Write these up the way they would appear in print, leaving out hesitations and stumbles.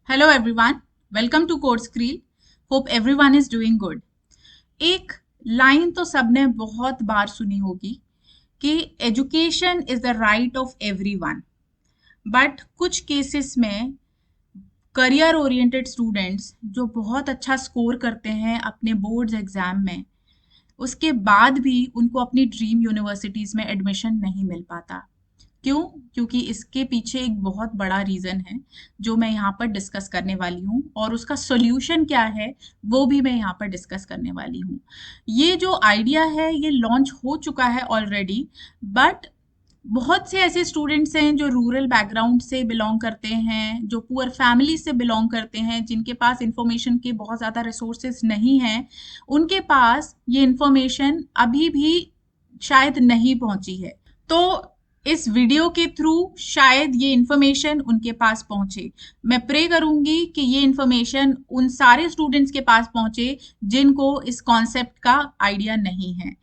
Hello everyone, welcome to Course Creel. Hope everyone is doing good. एक line तो सबने बहुत बार सुनी होगी कि education is the right of everyone, but कुछ केसेस में करियर ओरिएंटेड स्टूडेंट्स जो बहुत अच्छा स्कोर करते हैं अपने बोर्ड्स एग्जाम में, उसके बाद भी उनको अपनी ड्रीम यूनिवर्सिटीज़ में एडमिशन नहीं मिल पाता। क्यों? क्योंकि इसके पीछे एक बहुत बड़ा रीज़न है जो मैं यहाँ पर डिस्कस करने वाली हूँ, और उसका सॉल्यूशन क्या है वो भी मैं यहाँ पर डिस्कस करने वाली हूँ। ये जो आइडिया है ये लॉन्च हो चुका है ऑलरेडी, बट बहुत से ऐसे स्टूडेंट्स हैं जो रूरल बैकग्राउंड से बिलोंग करते हैं, जो पुअर फैमिली से बिलोंग करते हैं, जिनके पास इंफॉर्मेशन के बहुत ज़्यादा रिसोर्सेज नहीं हैं, उनके पास ये इंफॉर्मेशन अभी भी शायद नहीं पहुंची है। तो इस वीडियो के थ्रू शायद ये इंफॉर्मेशन उनके पास पहुंचे। मैं प्रे करूंगी कि ये इंफॉर्मेशन उन सारे स्टूडेंट्स के पास पहुंचे जिनको इस कॉन्सेप्ट का आइडिया नहीं है।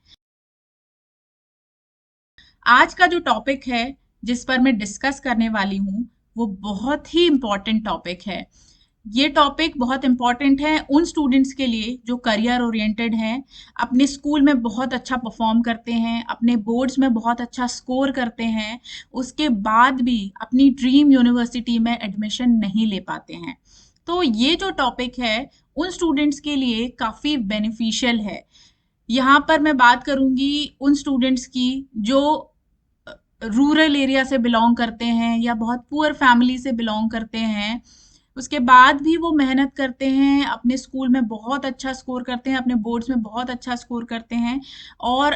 आज का जो टॉपिक है जिस पर मैं डिस्कस करने वाली हूँ वो बहुत ही इम्पॉर्टेंट टॉपिक है। ये टॉपिक बहुत इम्पॉर्टेंट है उन स्टूडेंट्स के लिए जो करियर ओरिएंटेड हैं, अपने स्कूल में बहुत अच्छा परफॉर्म करते हैं, अपने बोर्ड्स में बहुत अच्छा स्कोर करते हैं, उसके बाद भी अपनी ड्रीम यूनिवर्सिटी में एडमिशन नहीं ले पाते हैं। तो ये जो टॉपिक है उन स्टूडेंट्स के लिए काफ़ी बेनिफिशियल है। यहाँ पर मैं बात करूँगी उन स्टूडेंट्स की जो रूरल एरिया से बिलोंग करते हैं या बहुत पुअर फैमिली से बिलोंग करते हैं, उसके बाद भी वो मेहनत करते हैं, अपने स्कूल में बहुत अच्छा स्कोर करते हैं, अपने बोर्ड्स में बहुत अच्छा स्कोर करते हैं, और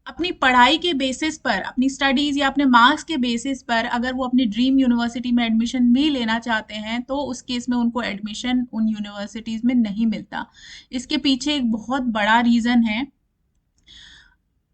अपनी पढ़ाई के बेसिस पर, अपनी स्टडीज़ या अपने मार्क्स के बेसिस पर अगर वो अपनी ड्रीम यूनिवर्सिटी में एडमिशन भी लेना चाहते हैं तो उस केस में उनको एडमिशन उन यूनिवर्सिटीज़ में नहीं मिलता। इसके पीछे एक बहुत बड़ा रीज़न है,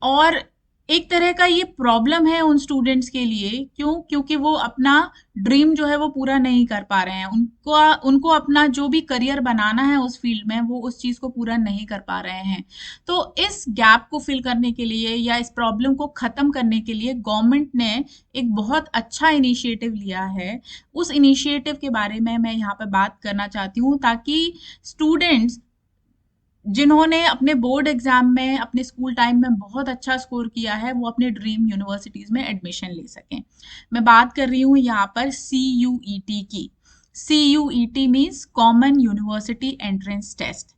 और एक तरह का ये प्रॉब्लम है उन स्टूडेंट्स के लिए। क्यों? क्योंकि वो अपना ड्रीम जो है वो पूरा नहीं कर पा रहे हैं। उनको उनको अपना जो भी करियर बनाना है उस फील्ड में, वो उस चीज़ को पूरा नहीं कर पा रहे हैं। तो इस गैप को फिल करने के लिए या इस प्रॉब्लम को ख़त्म करने के लिए गवर्नमेंट ने एक बहुत अच्छा इनिशिएटिव लिया है। उस इनिशिएटिव के बारे में मैं यहाँ पर बात करना चाहती हूँ ताकि स्टूडेंट्स जिन्होंने अपने बोर्ड एग्जाम में अपने स्कूल टाइम में बहुत अच्छा स्कोर किया है वो अपने ड्रीम यूनिवर्सिटीज़ में एडमिशन ले सकें। मैं बात कर रही हूँ यहाँ पर CUET की। CUET means common university entrance test.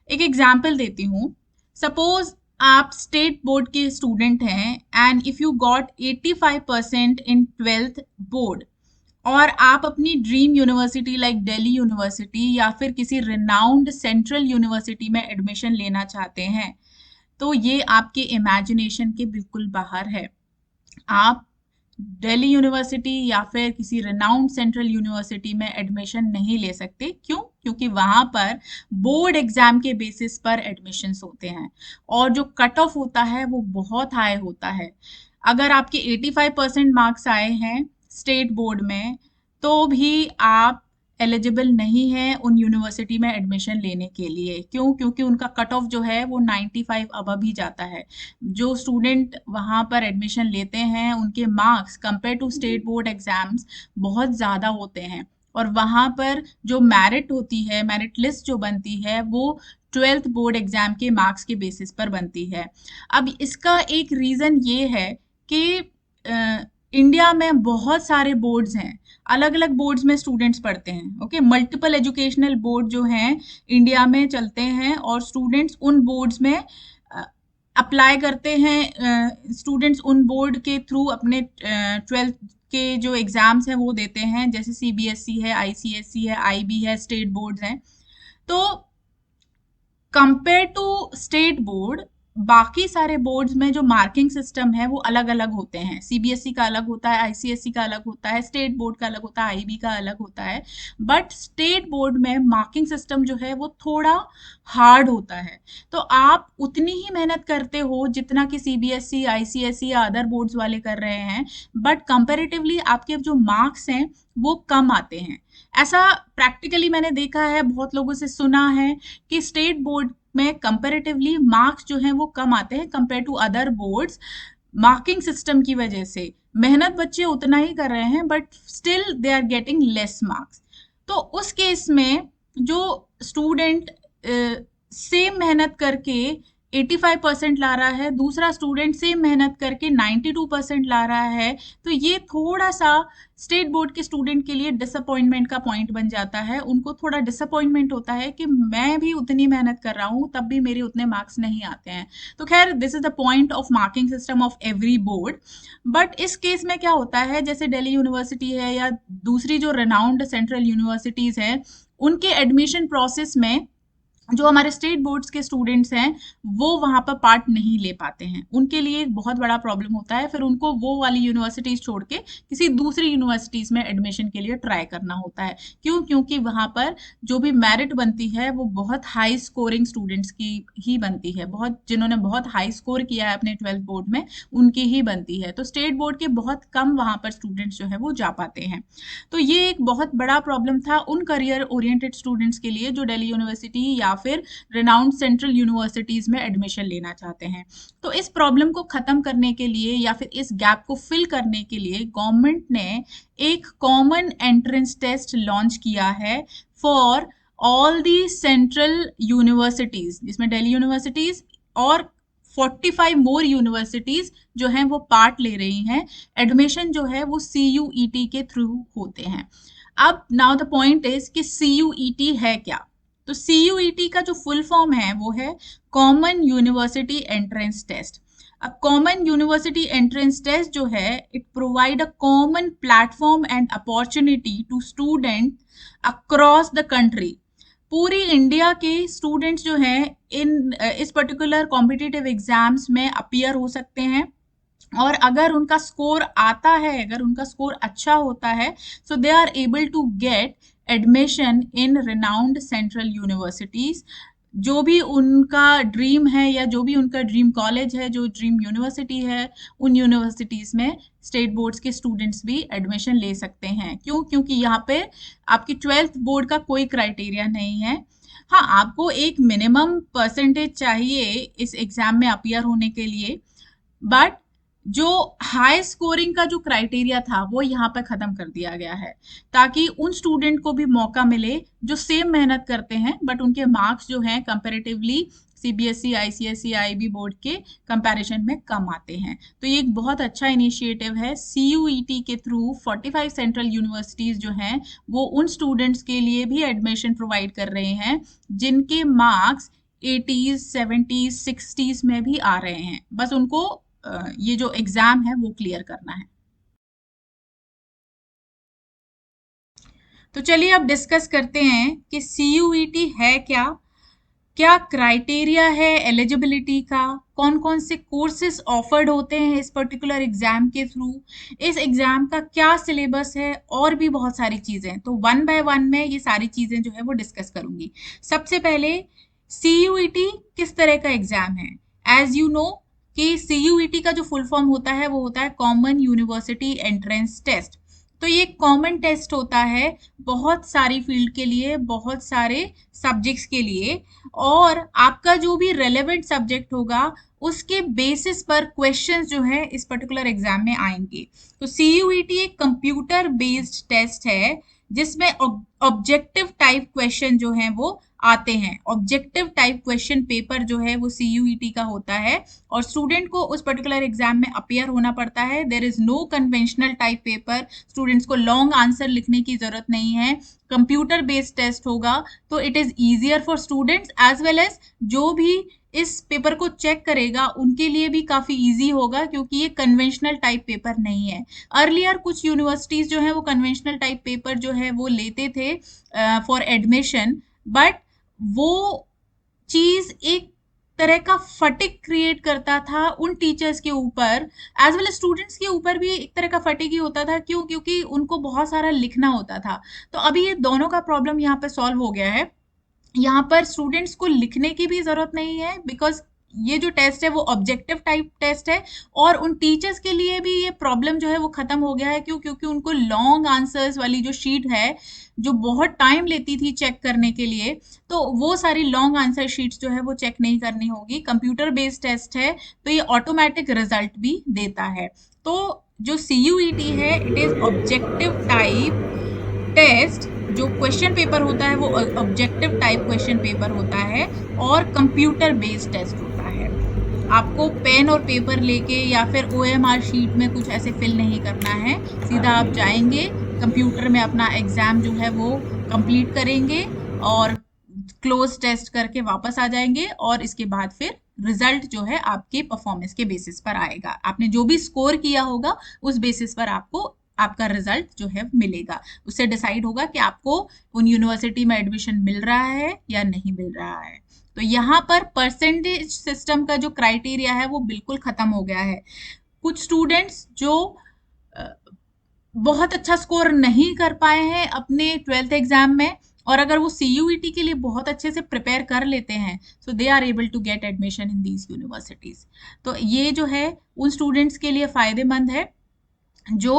एक एग्जाम्पल देती हूँ। सपोज आप स्टेट बोर्ड के स्टूडेंट हैं and if you got 85% in 12th board, और आप अपनी dream university like Delhi university या फिर किसी रिनाउंड सेंट्रल यूनिवर्सिटी में एडमिशन लेना चाहते हैं, तो ये आपके इमेजिनेशन के बिल्कुल बाहर है। आप दिल्ली यूनिवर्सिटी या फिर किसी रिनाउंड सेंट्रल यूनिवर्सिटी में एडमिशन नहीं ले सकते। क्यों? क्योंकि वहाँ पर बोर्ड एग्जाम के बेसिस पर एडमिशन्स होते हैं और जो कट ऑफ होता है वो बहुत हाई होता है। अगर आपके 85% मार्क्स आए हैं स्टेट बोर्ड में तो भी आप एलिजिबल नहीं है उन यूनिवर्सिटी में एडमिशन लेने के लिए। क्यों? क्योंकि उनका कट ऑफ जो है वो 95 अबव ही जाता है। जो स्टूडेंट वहाँ पर एडमिशन लेते हैं उनके marks compare to state board exams बहुत ज़्यादा होते हैं, और वहाँ पर जो मेरिट होती है, मेरिट लिस्ट जो बनती है वो 12th बोर्ड एग्जाम के मार्क्स के बेसिस पर बनती है। अब इसका एक रीज़न ये है कि इंडिया में बहुत सारे बोर्ड्स हैं, अलग अलग बोर्ड्स में स्टूडेंट्स पढ़ते हैं। ओके, मल्टीपल एजुकेशनल बोर्ड जो हैं इंडिया में चलते हैं और स्टूडेंट्स उन बोर्ड्स में अप्लाई करते हैं। स्टूडेंट्स उन बोर्ड के थ्रू अपने 12th के जो एग्ज़ाम्स हैं वो देते हैं, जैसे CBSE है, ICSE है, IB है, स्टेट बोर्ड्स हैं। तो कंपेयर टू स्टेट बोर्ड, बाकी सारे बोर्ड्स में जो मार्किंग सिस्टम है वो अलग अलग होते हैं। CBSE का अलग होता है, ICSE का अलग होता है, स्टेट बोर्ड का अलग होता है, IB का अलग होता है। बट स्टेट बोर्ड में मार्किंग सिस्टम जो है वो थोड़ा हार्ड होता है। तो आप उतनी ही मेहनत करते हो जितना कि CBSE, ICSE या अदर बोर्ड्स वाले कर रहे हैं, बट कंपेरेटिवली आपके जो मार्क्स हैं वो कम आते हैं। ऐसा प्रैक्टिकली मैंने देखा है, बहुत लोगों से सुना है कि स्टेट बोर्ड में कंपैरेटिवली मार्क्स जो हैं वो कम आते हैं compare to other boards. Marking system की वजह से मेहनत बच्चे उतना ही कर रहे हैं but still they are getting less marks. तो उस केस में जो स्टूडेंट सेम मेहनत करके 85% ला रहा है, दूसरा स्टूडेंट सेम मेहनत करके 92% ला रहा है, तो ये थोड़ा सा स्टेट बोर्ड के स्टूडेंट के लिए डिसअपॉइंटमेंट का पॉइंट बन जाता है। उनको थोड़ा डिसअपॉइंटमेंट होता है कि मैं भी उतनी मेहनत कर रहा हूँ, तब भी मेरे उतने मार्क्स नहीं आते हैं। तो खैर, this is the point of marking system of every board. But इस केस में क्या होता है, जैसे दिल्ली यूनिवर्सिटी है या दूसरी जो रेनाउंड सेंट्रल यूनिवर्सिटीज है, उनके एडमिशन प्रोसेस में जो हमारे स्टेट बोर्ड्स के स्टूडेंट्स हैं वो वहां पर पार्ट नहीं ले पाते हैं। उनके लिए एक बहुत बड़ा प्रॉब्लम होता है, फिर उनको वो वाली यूनिवर्सिटीज छोड़ के किसी दूसरी यूनिवर्सिटीज में एडमिशन के लिए ट्राई करना होता है। क्यों? क्योंकि वहां पर जो भी मेरिट बनती है वो बहुत हाई स्कोरिंग स्टूडेंट्स की ही बनती है, बहुत जिन्होंने बहुत हाई स्कोर किया है अपने 12th बोर्ड में उनकी ही बनती है। तो स्टेट बोर्ड के बहुत कम वहां पर स्टूडेंट्स जो है वो जा पाते हैं। तो ये एक बहुत बड़ा प्रॉब्लम था उन करियर ओरिएंटेड स्टूडेंट्स के लिए जो दिल्ली यूनिवर्सिटी या फिर रेनाउंड सेंट्रल यूनिवर्सिटीज में एडमिशन लेना चाहते हैं। तो इस प्रॉब्लम को खत्म करने के लिए या फिर इस गैप को फिल करने के लिए गवर्नमेंट ने एक कॉमन एंट्रेंस टेस्ट लॉन्च किया है for all the central universities, जिसमें दिल्ली यूनिवर्सिटीज और 45 मोर यूनिवर्सिटीज जो हैं वो पार्ट ले रही हैं। एडमिशन जो है वो CUET के थ्रू होते हैं। अब नाउ द पॉइंट इज कि CUET है क्या? तो CUET का जो फुल फॉर्म है वो है कॉमन यूनिवर्सिटी एंट्रेंस टेस्ट। अब कॉमन यूनिवर्सिटी एंट्रेंस टेस्ट जो है, it provide a common platform and opportunity to student across the country. पूरी इंडिया के स्टूडेंट्स जो हैं इस पर्टिकुलर कॉम्पिटिटिव एग्जाम्स में अपीयर हो सकते हैं, और अगर उनका स्कोर आता है, अगर उनका स्कोर अच्छा होता है, so they are able to get admission in renowned central universities. जो भी उनका ड्रीम है या जो भी उनका ड्रीम कॉलेज है, जो ड्रीम यूनिवर्सिटी है, उन यूनिवर्सिटीज में स्टेट बोर्ड्स के स्टूडेंट्स भी एडमिशन ले सकते हैं। क्यों? क्योंकि यहाँ पे आपकी 12th बोर्ड का कोई क्राइटेरिया नहीं है। हाँ, आपको एक मिनिमम परसेंटेज चाहिए इस एग्जाम में अपीयर होने के लिए, बट जो हाई स्कोरिंग का जो क्राइटेरिया था वो यहाँ पे खत्म कर दिया गया है, ताकि उन स्टूडेंट को भी मौका मिले जो सेम मेहनत करते हैं बट उनके मार्क्स जो हैं comparatively CBSE, ICSE, IB board के कंपैरिजन में कम आते हैं। तो ये एक बहुत अच्छा इनिशिएटिव है। CUET के थ्रू 45 सेंट्रल यूनिवर्सिटीज जो हैं वो उन स्टूडेंट्स के लिए भी एडमिशन प्रोवाइड कर रहे हैं जिनके मार्क्स 80s, 70s, 60s में भी आ रहे हैं। बस उनको ये जो एग्जाम है वो क्लियर करना है। तो चलिए अब डिस्कस करते हैं कि CUET है क्या, क्या क्राइटेरिया है एलिजिबिलिटी का, कौन कौन से कोर्सेज ऑफर्ड होते हैं इस पर्टिकुलर एग्जाम के थ्रू, इस एग्जाम का क्या सिलेबस है, और भी बहुत सारी चीजें। तो वन बाय वन में ये सारी चीजें जो है वो डिस्कस करूंगी। सबसे पहले CUET किस तरह का एग्जाम है? एज यू नो कि CUET का जो फुल फॉर्म होता है वो होता है कॉमन यूनिवर्सिटी एंट्रेंस टेस्ट। तो ये कॉमन टेस्ट होता है बहुत सारी फील्ड के लिए, बहुत सारे सब्जेक्ट्स के लिए, और आपका जो भी रेलेवेंट सब्जेक्ट होगा उसके बेसिस पर क्वेश्चंस जो है इस पर्टिकुलर एग्जाम में आएंगे। तो CUET एक कंप्यूटर बेस्ड टेस्ट है जिसमें ऑब्जेक्टिव टाइप क्वेश्चन जो है वो आते हैं। ऑब्जेक्टिव टाइप क्वेश्चन पेपर जो है वो CUET का होता है, और स्टूडेंट को उस पर्टिकुलर एग्जाम में अपीयर होना पड़ता है। There is no conventional type paper, students को लॉन्ग आंसर लिखने की जरूरत नहीं है। कंप्यूटर बेस्ड टेस्ट होगा, तो it is easier for students as well as जो भी इस पेपर को चेक करेगा उनके लिए भी काफी इजी होगा, क्योंकि ये कन्वेंशनल टाइप पेपर नहीं है। अर्लियर कुछ यूनिवर्सिटीज जो है वो कन्वेंशनल टाइप पेपर जो है वो लेते थे फॉर एडमिशन, बट वो चीज एक तरह का फटिक क्रिएट करता था उन टीचर्स के ऊपर, एज वेल स्टूडेंट्स के ऊपर भी एक तरह का फटिक ही होता था। क्यों? क्योंकि उनको बहुत सारा लिखना होता था। तो अभी ये दोनों का प्रॉब्लम यहाँ पे सॉल्व हो गया है। यहाँ पर स्टूडेंट्स को लिखने की भी जरूरत नहीं है, बिकॉज ये जो टेस्ट है वो ऑब्जेक्टिव टाइप टेस्ट है, और उन टीचर्स के लिए भी ये प्रॉब्लम जो है वो खत्म हो गया है। क्यों? क्योंकि उनको लॉन्ग आंसर्स वाली जो शीट है जो बहुत टाइम लेती थी चेक करने के लिए, तो वो सारी लॉन्ग आंसर शीट्स जो है वो चेक नहीं करनी होगी। कंप्यूटर बेस्ड टेस्ट है तो ये ऑटोमेटिक रिजल्ट भी देता है। तो जो CUET है, it is objective type test जो क्वेश्चन पेपर होता है वो ऑब्जेक्टिव टाइप क्वेश्चन पेपर होता है और कंप्यूटर बेस्ड टेस्ट होता है। आपको पेन और पेपर लेके या फिर OMR शीट में कुछ ऐसे फिल नहीं करना है, सीधा आप जाएंगे कंप्यूटर में अपना एग्जाम जो है वो कंप्लीट करेंगे और क्लोज टेस्ट करके वापस आ जाएंगे और इसके बाद फिर रिजल्ट जो है आपके परफॉर्मेंस के बेसिस पर आएगा। आपने जो भी स्कोर किया होगा उस बेसिस पर आपको आपका रिजल्ट जो है मिलेगा। उससे डिसाइड होगा कि आपको उन यूनिवर्सिटी में एडमिशन मिल रहा है या नहीं मिल रहा है। तो यहाँ पर परसेंटेज सिस्टम का जो क्राइटेरिया है वो बिल्कुल खत्म हो गया है। कुछ स्टूडेंट्स जो बहुत अच्छा स्कोर नहीं कर पाए हैं अपने 12th एग्जाम में, और अगर वो CUET के लिए बहुत अच्छे से प्रिपेयर कर लेते हैं, so they are able to get admission in these universities. तो ये जो है उन स्टूडेंट्स के लिए फायदेमंद है जो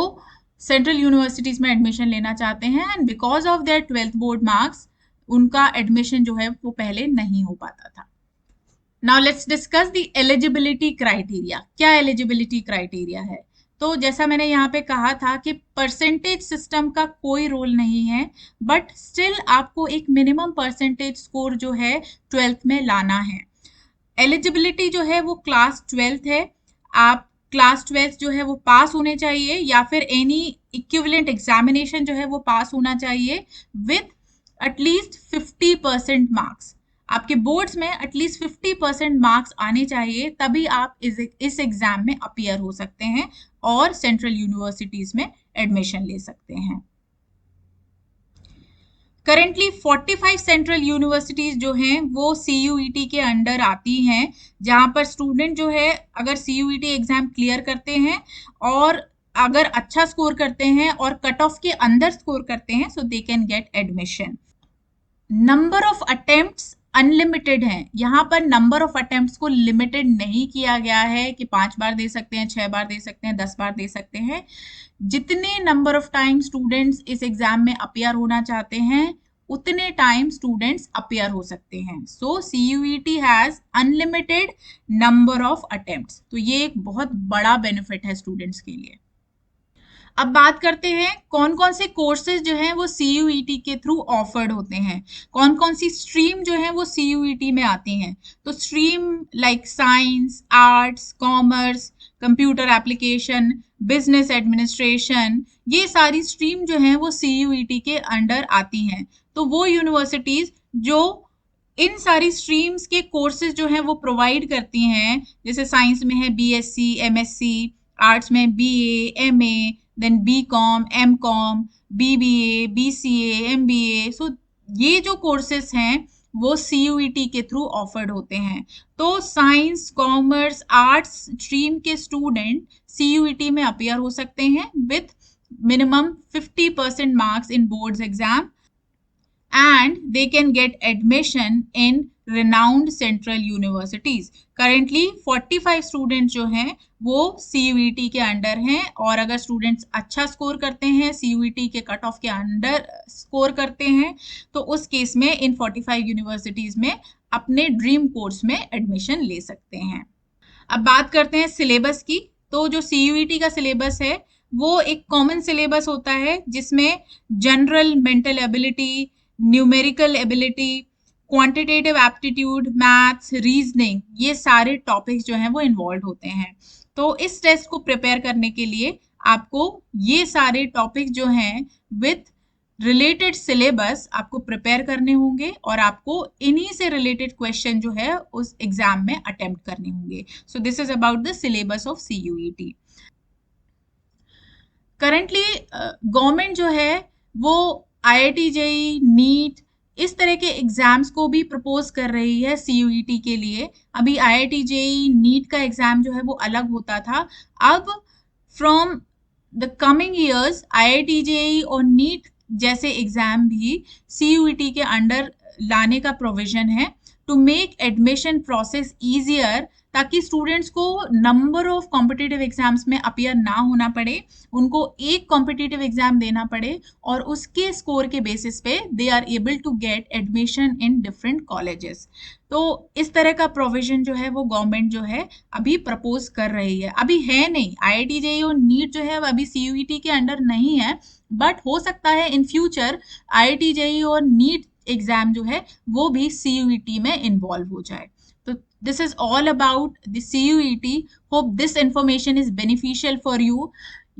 सेंट्रल यूनिवर्सिटीज में एडमिशन लेना चाहते हैं and because of their 12th board marks उनका एडमिशन जो है वो पहले नहीं हो पाता था। Now let's discuss the eligibility criteria. क्या एलिजिबिलिटी क्राइटेरिया है? तो जैसा मैंने यहाँ पे कहा था कि परसेंटेज सिस्टम का कोई रोल नहीं है, बट स्टिल आपको एक मिनिमम परसेंटेज स्कोर जो है 12th में लाना है। एलिजिबिलिटी जो है वो क्लास 12th है। आप क्लास 12th जो है वो पास होने चाहिए या फिर एनी इक्विवेलेंट एग्जामिनेशन जो है वो पास होना चाहिए विथ एटलीस्ट 50% मार्क्स। आपके बोर्ड्स में एटलीस्ट 50% मार्क्स आने चाहिए, तभी आप इस एग्जाम में अपीयर हो सकते हैं और सेंट्रल यूनिवर्सिटीज में एडमिशन ले सकते हैं। करेंटली 45 सेंट्रल यूनिवर्सिटीज जो हैं वो CUET के अंडर आती हैं, जहां पर स्टूडेंट जो है अगर CUET एग्जाम क्लियर करते हैं और अगर अच्छा स्कोर करते हैं और कट ऑफ के अंदर स्कोर करते हैं, so they can get admission. Number of attempts unlimited हैं। यहाँ पर नंबर ऑफ अटेम्प्ट्स को लिमिटेड नहीं किया गया है कि 5 बार दे सकते हैं, 6 बार दे सकते हैं, 10 बार दे सकते हैं। जितने नंबर ऑफ टाइम स्टूडेंट्स इस एग्जाम में अपीयर होना चाहते हैं उतने टाइम स्टूडेंट्स अपीयर हो सकते हैं। सो CUET has unlimited number of attempts. तो ये एक बहुत बड़ा बेनिफिट है स्टूडेंट्स के लिए। अब बात करते हैं कौन कौन से कोर्सेज जो हैं वो CUET के थ्रू ऑफर्ड होते हैं, कौन कौन सी स्ट्रीम जो है वो CUET में आती हैं। तो stream like science, arts, commerce, computer application, business administration, ये सारी स्ट्रीम जो है वो CUET के अंडर आती हैं। तो वो यूनिवर्सिटीज जो इन सारी स्ट्रीम्स के कोर्सेज जो हैं वो प्रोवाइड करती हैं, जैसे साइंस में है BSc, MSc, आर्ट्स में BA, MA, then BCom, MCom, BBA, BCA, MBA। So ये जो कोर्सेस हैं वो CUET के थ्रू ऑफर्ड होते हैं। तो साइंस, कॉमर्स, आर्ट्स स्ट्रीम के स्टूडेंट CUET में अपीयर हो सकते हैं with minimum 50% marks in boards exam and they can get admission in renowned central universities. Currently 45 students जो हैं वो CUET के अंडर हैं, और अगर स्टूडेंट्स अच्छा स्कोर करते हैं, CUET के कट ऑफ के अंडर स्कोर करते हैं, तो उस केस में इन 45 यूनिवर्सिटीज में अपने ड्रीम कोर्स में एडमिशन ले सकते हैं। अब बात करते हैं सिलेबस की। तो जो CUET का सिलेबस है वो एक कॉमन सिलेबस होता है जिसमें general mental ability, numerical ability, quantitative aptitude, maths, reasoning, ये सारे टॉपिक्स जो हैं वो इन्वॉल्व होते हैं। तो इस टेस्ट को प्रिपेयर करने के लिए आपको ये सारे टॉपिक जो हैं विथ रिलेटेड सिलेबस आपको प्रिपेयर करने होंगे और आपको इन्हीं से रिलेटेड क्वेश्चन जो है उस एग्जाम में अटेम्प्ट करने होंगे। So this is about the syllabus of CUET। Currently government जो है वो IIT JEE, नीट, इस तरह के एग्जाम्स को भी प्रपोज कर रही है CUET के लिए। अभी IIT JEE, नीट का एग्जाम जो है वो अलग होता था। अब from the coming years IIT JEE और नीट जैसे एग्जाम भी CUET के अंडर लाने का प्रोविजन है to make admission process easier, ताकि स्टूडेंट्स को नंबर ऑफ कॉम्पिटिटिव एग्जाम्स में अपीयर ना होना पड़े, उनको एक कॉम्पिटिटिव एग्जाम देना पड़े और उसके स्कोर के बेसिस पे they are able to get admission in different colleges. तो इस तरह का प्रोविजन जो है वो गवर्नमेंट जो है अभी प्रपोज कर रही है। अभी है नहीं, IIT JEE और नीट जो है अभी CUET के अंडर नहीं है, बट हो सकता है इन फ्यूचर IIT JEE और नीट एग्जाम जो है वो भी CUET में इन्वॉल्व हो जाए। तो this is all about the CUET। Hope this information is beneficial for you.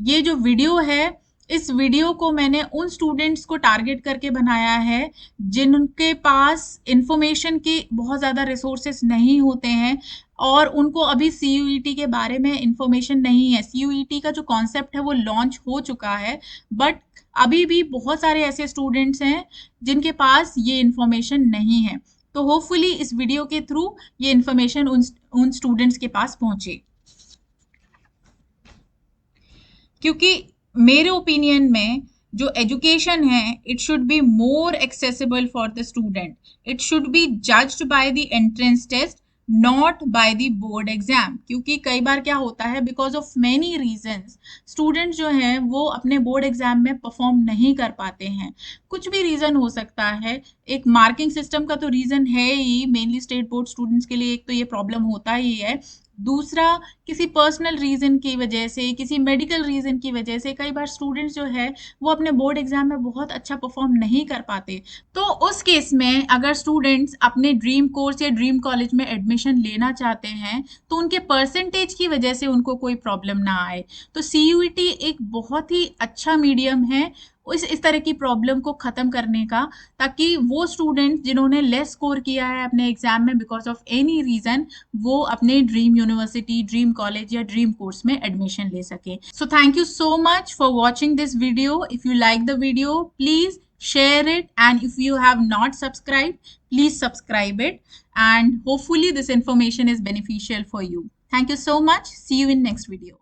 ये जो वीडियो है, इस वीडियो को मैंने उन स्टूडेंट्स को टारगेट करके बनाया है जिनके पास इंफॉर्मेशन के बहुत ज़्यादा रिसोर्सेस नहीं होते हैं और उनको अभी CUET के बारे में इंफॉर्मेशन नहीं है। CUET का जो कॉन्सेप्ट है वो लॉन्च हो चुका है, बट अभी भी बहुत सारे ऐसे स्टूडेंट्स हैं जिनके पास ये इंफॉर्मेशन नहीं है। तो होपफुली इस वीडियो के थ्रू ये इंफॉर्मेशन उन स्टूडेंट्स के पास पहुंचे, क्योंकि मेरे ओपिनियन में जो एजुकेशन है it should be more accessible for the student. It should be judged by the entrance test, not by the board exam. क्योंकि कई बार क्या होता है, because of many reasons student जो हैं वो अपने बोर्ड एग्जाम में परफॉर्म नहीं कर पाते हैं। कुछ भी रीजन हो सकता है। एक मार्किंग सिस्टम का तो रीजन है ही, मेनली स्टेट बोर्ड स्टूडेंट्स के लिए एक तो ये प्रॉब्लम होता ही है। दूसरा, किसी पर्सनल रीजन की वजह से, किसी मेडिकल रीजन की वजह से कई बार स्टूडेंट्स जो है वो अपने बोर्ड एग्जाम में बहुत अच्छा परफॉर्म नहीं कर पाते। तो उस केस में अगर स्टूडेंट्स अपने ड्रीम कोर्स या ड्रीम कॉलेज में एडमिशन लेना चाहते हैं तो उनके परसेंटेज की वजह से उनको कोई प्रॉब्लम ना आए, तो CUET एक बहुत ही अच्छा मीडियम है इस तरह की प्रॉब्लम को ख़त्म करने का, ताकि वो स्टूडेंट जिन्होंने लेस स्कोर किया है अपने एग्जाम में बिकॉज ऑफ एनी रीज़न, वो अपने ड्रीम यूनिवर्सिटी, ड्रीम कॉलेज या ड्रीम कोर्स में एडमिशन ले सके। So thank you so much for watching this video. If you like the video please share it, and if you have not subscribed please subscribe it, and hopefully this information is beneficial for you. Thank you so much. See you in next video.